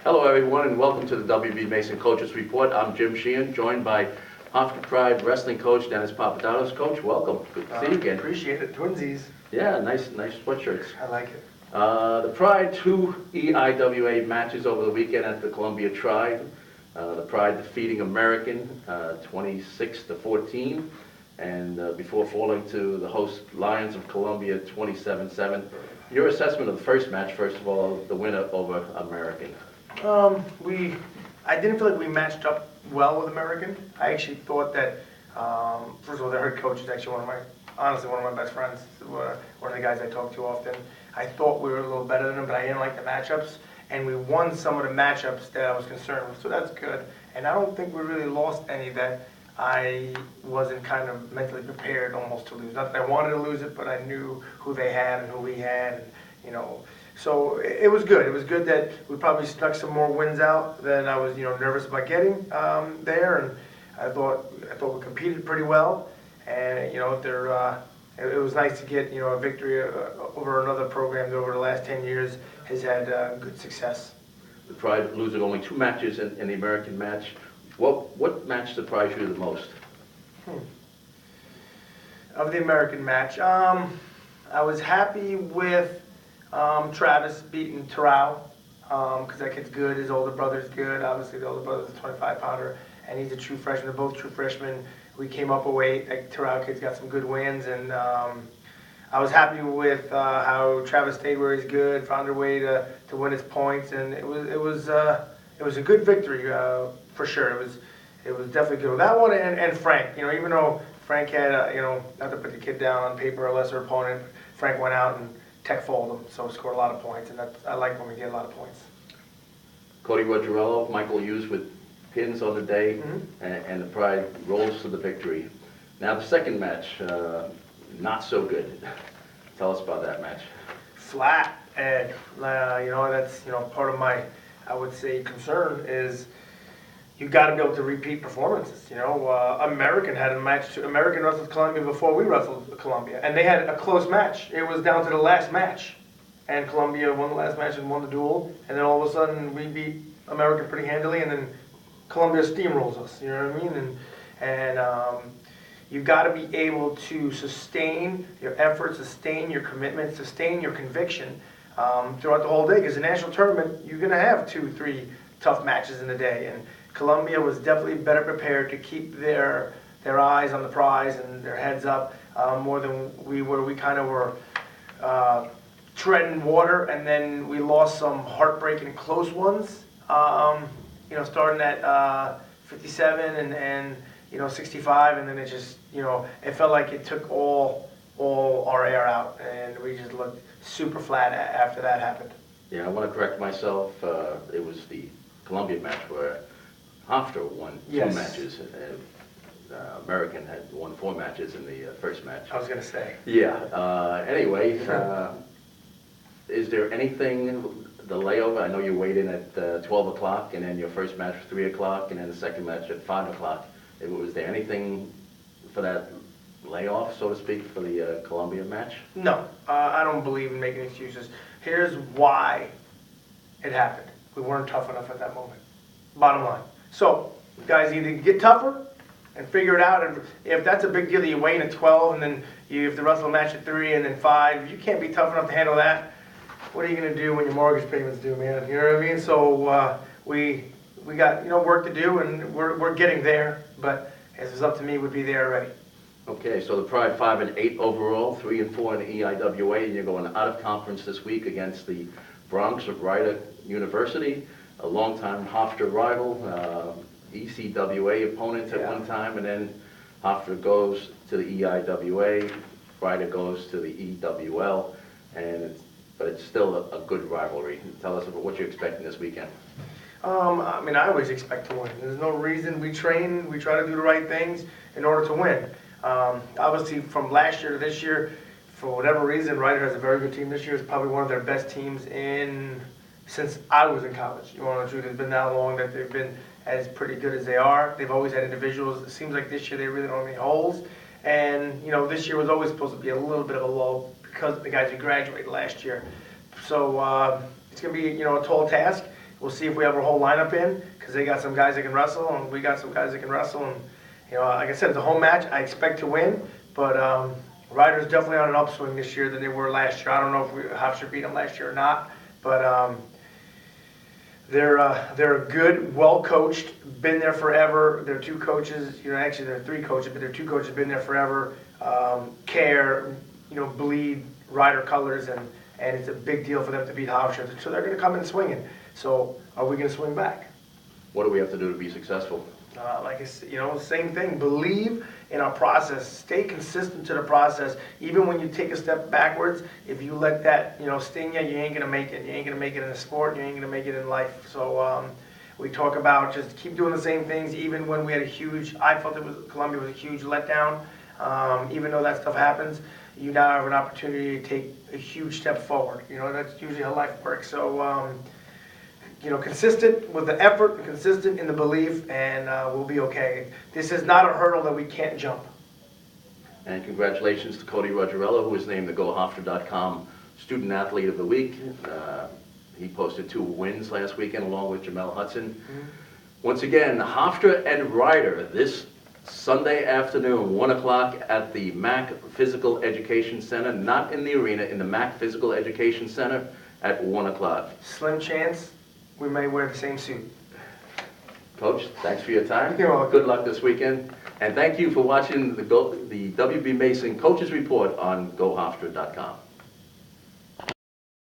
Hello, everyone, and welcome to the WB Mason Coaches Report. I'm Jim Sheehan, joined by Hofstra Pride wrestling coach Dennis Papadatos. Coach, welcome. Good to see you again. Appreciate it. Twinsies. Yeah, nice sweatshirts. I like it. The Pride 2 EIWA matches over the weekend at the Columbia Tribe. The Pride defeating American 26-14, and before falling to the host Lions of Columbia 27-7. Your assessment of the first match, first of all, the winner over American. I didn't feel like we matched up well with American. I actually thought that, first of all, their head coach is actually honestly one of my best friends. One of the guys I talk to often. I thought we were a little better than them, but I didn't like the matchups. And we won some of the matchups that I was concerned with, so that's good. And I don't think we really lost any that I wasn't kind of mentally prepared almost to lose. Not that I wanted to lose it, but I knew who they had and who we had, and, you know. So it was good. It was good that we probably stuck some more wins out than I was, nervous about getting there. And I thought we competed pretty well. And it was nice to get a victory over another program that over the last 10 years has had good success. The Pride losing only 2 matches in the American match. What match surprised you the most? Of the American match, I was happy with Travis beating Terrell, because that kid's good. His older brother's good. Obviously, the older brother's a 25-pounder, and he's a true freshman. They're both true freshmen. We came up a weight. That Terrell kid's got some good wins, and I was happy with how Travis stayed where he's good, found a way to win his points, and it was a good victory for sure. It was definitely good with that one, and Frank. Even though Frank had not to put the kid down on paper, a lesser opponent, Frank went out and tech folded him, so scored a lot of points, and I like when we get a lot of points. Cody Rogerello, Michael Hughes with pins on the day, and the Pride rolls to the victory. Now the second match, not so good. Tell us about that match. Flat, and that's part of my, I would say, concern is you got to be able to repeat performances. American had a match. American wrestled Columbia before we wrestled Columbia, and they had a close match. It was down to the last match, and Columbia won the last match and won the duel. And then all of a sudden we beat American pretty handily, and then Columbia steamrolls us. You know what I mean? And you've got to be able to sustain your effort, sustain your commitment, sustain your conviction throughout the whole day. Because the national tournament, you're going to have 2-3 tough matches in a day, and Columbia was definitely better prepared to keep their eyes on the prize and their heads up more than we were. We kind of were treading water, and then we lost some heartbreaking close ones. Starting at 57 and 65, and then it just it felt like it took all our air out, and we just looked super flat after that happened. Yeah, I want to correct myself. It was the Columbia match where Hofstra won 2 matches. American had won 4 matches in the first match. I was going to say. Yeah. Anyway, is there anything, the layover? I know you weighed in at 12 o'clock, and then your first match was 3 o'clock, and then the second match at 5 o'clock. Was there anything for that layoff, so to speak, for the Columbia match? No, I don't believe in making excuses. Here's why it happened. We weren't tough enough at that moment. Bottom line. So, guys, either get tougher and figure it out. And if that's a big deal, you weigh in at 12, and then you have to wrestle a match at 3 and then 5. You can't be tough enough to handle that. What are you going to do when your mortgage payments due, man? You know what I mean? So we got work to do, and we're getting there. But if it's up to me, we'd be there already. Okay, so the Pride 5-8 overall, 3-4 in the EIWA, and you're going out of conference this week against the Bronx of Rider University, a longtime Hofstra rival, ECWA opponent at one time, and then Hofstra goes to the EIWA, Rider goes to the EWL, but it's still a good rivalry. Tell us about what you're expecting this weekend. I always expect to win. There's no reason. We train, we try to do the right things in order to win. Obviously, from last year to this year, for whatever reason, Rider has a very good team this year. It's probably one of their best teams since I was in college. You want to know the truth? It's been that long that they've been as pretty good as they are. They've always had individuals. It seems like this year they really don't have any holes. And, this year was always supposed to be a little bit of a lull because of the guys who graduated last year. So it's going to be, a tall task. We'll see if we have our whole lineup in, because they got some guys that can wrestle, and we got some guys that can wrestle. And, you know, like I said, it's a home match. I expect to win, but Ryder's definitely on an upswing this year than they were last year. I don't know if Hofstra beat them last year or not, but they're a good, well-coached, been there forever. Their two coaches, you know, actually there are three coaches, but their two coaches have been there forever, care, you know, bleed Ryder colors, and it's a big deal for them to beat Hofstra. So they're going to come in swinging. So are we going to swing back? What do we have to do to be successful? Like I said, you know, same thing. Believe in our process. Stay consistent to the process. Even when you take a step backwards, if you let that, you know, sting you, you ain't gonna make it. You ain't gonna make it in the sport. You ain't gonna make it in life. So we talk about just keep doing the same things. Even when we had a huge, I felt Columbia was a huge letdown. Even though that stuff happens, you now have an opportunity to take a huge step forward. You know, that's usually how life works. So. You know, consistent with the effort, consistent in the belief, and we'll be okay. This is not a hurdle that we can't jump. And congratulations to Cody Rogerello, who was named the GoHofstra.com Student Athlete of the Week. He posted 2 wins last weekend along with Jamel Hudson. Once again, Hofstra and Ryder this Sunday afternoon, 1 o'clock at the Mac Physical Education Center, not in the arena, in the Mac Physical Education Center at 1 o'clock. Slim chance we may wear the same suit. Coach, thanks for your time. You're welcome. Good luck this weekend. And thank you for watching the WB Mason Coaches Report on GoHofstra.com.